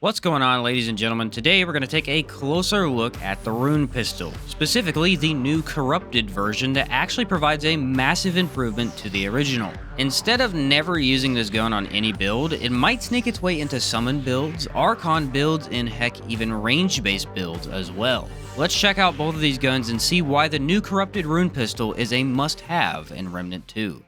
What's going on, ladies and gentlemen? Today we're going to take a closer look at the Rune Pistol, specifically the new corrupted version that actually provides a massive improvement to the original. Instead of never using this gun on any build, it might sneak its way into summon builds, archon builds, and heck, even range-based builds as well. Let's check out both of these guns and see why the new corrupted Rune Pistol is a must-have in Remnant 2.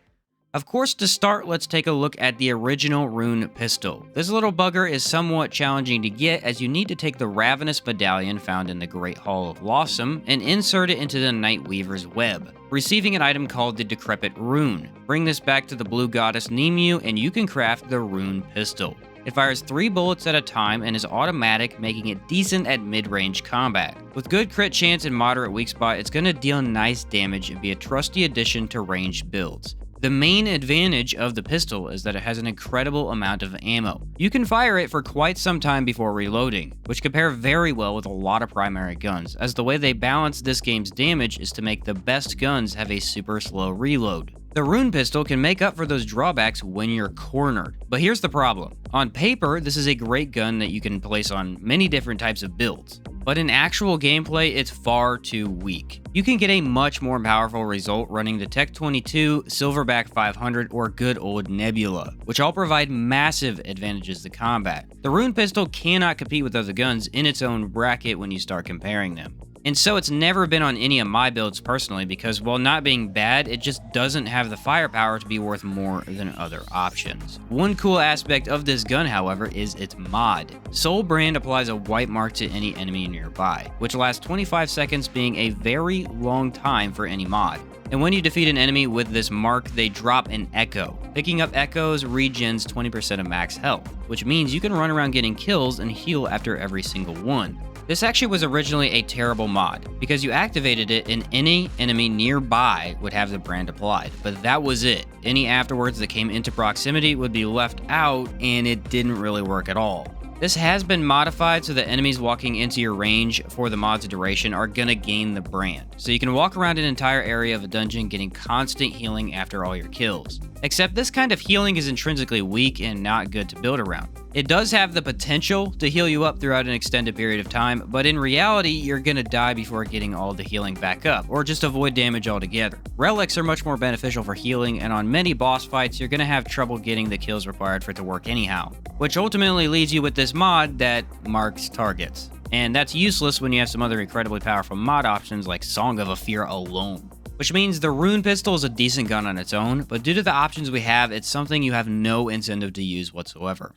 Of course, to start, let's take a look at the original Rune Pistol. This little bugger is somewhat challenging to get, as you need to take the Ravenous Medallion found in the Great Hall of Lossum and insert it into the Night Weaver's web, receiving an item called the Decrepit Rune. Bring this back to the Blue Goddess Nemu and you can craft the Rune Pistol. It fires 3 bullets at a time and is automatic, making it decent at mid-range combat. With good crit chance and moderate weak spot, it's going to deal nice damage and be a trusty addition to ranged builds. The main advantage of the pistol is that it has an incredible amount of ammo. You can fire it for quite some time before reloading, which compare very well with a lot of primary guns, as the way they balance this game's damage is to make the best guns have a super slow reload. The Rune Pistol can make up for those drawbacks when you're cornered. But here's the problem. On paper, this is a great gun that you can place on many different types of builds. But in actual gameplay, it's far too weak. You can get a much more powerful result running the Tech 22, Silverback 500, or good old Nebula, which all provide massive advantages to combat. The Rune Pistol cannot compete with other guns in its own bracket when you start comparing them. And so it's never been on any of my builds personally because while not being bad, it just doesn't have the firepower to be worth more than other options. One cool aspect of this gun, however, is its mod. Soul Brand applies a white mark to any enemy nearby, which lasts 25 seconds, being a very long time for any mod. And when you defeat an enemy with this mark, they drop an echo. Picking up echoes regens 20% of max health, which means you can run around getting kills and heal after every single one. This actually was originally a terrible mod, because you activated it and any enemy nearby would have the brand applied, but that was it. Any afterwards that came into proximity would be left out, and it didn't really work at all. This has been modified so that enemies walking into your range for the mod's duration are gonna gain the brand, so you can walk around an entire area of a dungeon getting constant healing after all your kills. Except this kind of healing is intrinsically weak and not good to build around. It does have the potential to heal you up throughout an extended period of time, but in reality, you're gonna die before getting all the healing back up, or just avoid damage altogether. Relics are much more beneficial for healing, and on many boss fights, you're gonna have trouble getting the kills required for it to work anyhow, which ultimately leaves you with this mod that marks targets. And that's useless when you have some other incredibly powerful mod options like Song of a Fear alone. Which means the Rune Pistol is a decent gun on its own, but due to the options we have, it's something you have no incentive to use whatsoever.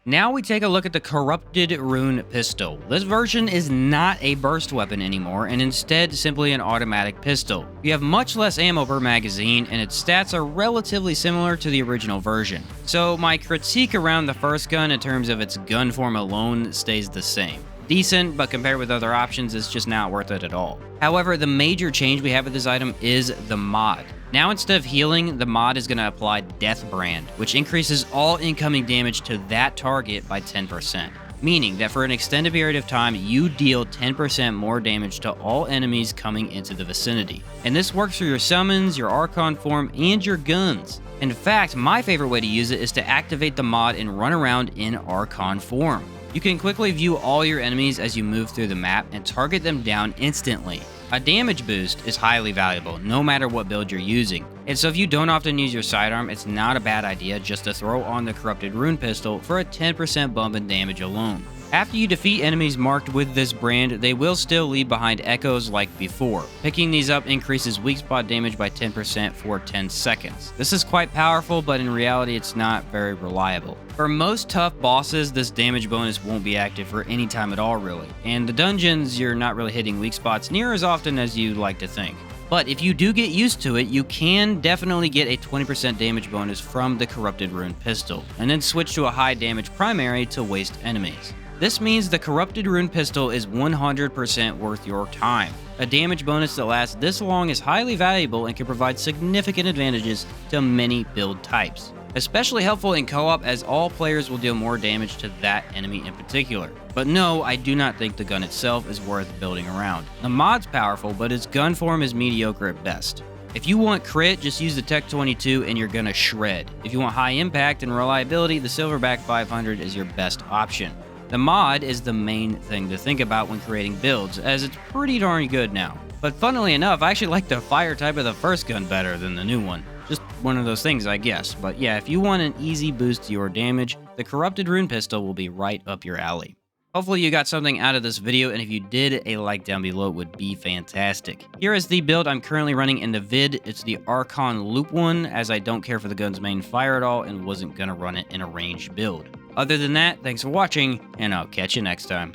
Now we take a look at the corrupted Rune Pistol. This version is not a burst weapon anymore, and instead simply an automatic pistol. You have much less ammo per magazine, and its stats are relatively similar to the original version. So my critique around the first gun in terms of its gun form alone stays the same. Decent, but compared with other options, it's just not worth it at all. However, the major change we have with this item is the mod. Now instead of healing, the mod is going to apply Death Brand, which increases all incoming damage to that target by 10%. Meaning that for an extended period of time, you deal 10% more damage to all enemies coming into the vicinity. And this works for your summons, your Archon form, and your guns. In fact, my favorite way to use it is to activate the mod and run around in Archon form. You can quickly view all your enemies as you move through the map and target them down instantly. A damage boost is highly valuable, no matter what build you're using. And so if you don't often use your sidearm, it's not a bad idea just to throw on the corrupted Rune Pistol for a 10% bump in damage alone. After you defeat enemies marked with this brand, they will still leave behind echoes like before. Picking these up increases weak spot damage by 10% for 10 seconds. This is quite powerful, but in reality it's not very reliable. For most tough bosses, this damage bonus won't be active for any time at all really, and the dungeons you're not really hitting weak spots near as often as you'd like to think. But if you do get used to it, you can definitely get a 20% damage bonus from the corrupted Rune Pistol, and then switch to a high damage primary to waste enemies. This means the corrupted Rune Pistol is 100% worth your time. A damage bonus that lasts this long is highly valuable and can provide significant advantages to many build types. Especially helpful in co-op, as all players will deal more damage to that enemy in particular. But no, I do not think the gun itself is worth building around. The mod's powerful, but its gun form is mediocre at best. If you want crit, just use the Tech 22 and you're gonna shred. If you want high impact and reliability, the Silverback 500 is your best option. The mod is the main thing to think about when creating builds, as it's pretty darn good now. But funnily enough, I actually like the fire type of the first gun better than the new one. Just one of those things, I guess. But yeah, if you want an easy boost to your damage, the Corrupted Rune Pistol will be right up your alley. Hopefully you got something out of this video, and if you did, a like down below would be fantastic. Here is the build I'm currently running in the vid. It's the Archon Loop one, as I don't care for the gun's main fire at all and wasn't gonna run it in a ranged build. Other than that, thanks for watching, and I'll catch you next time.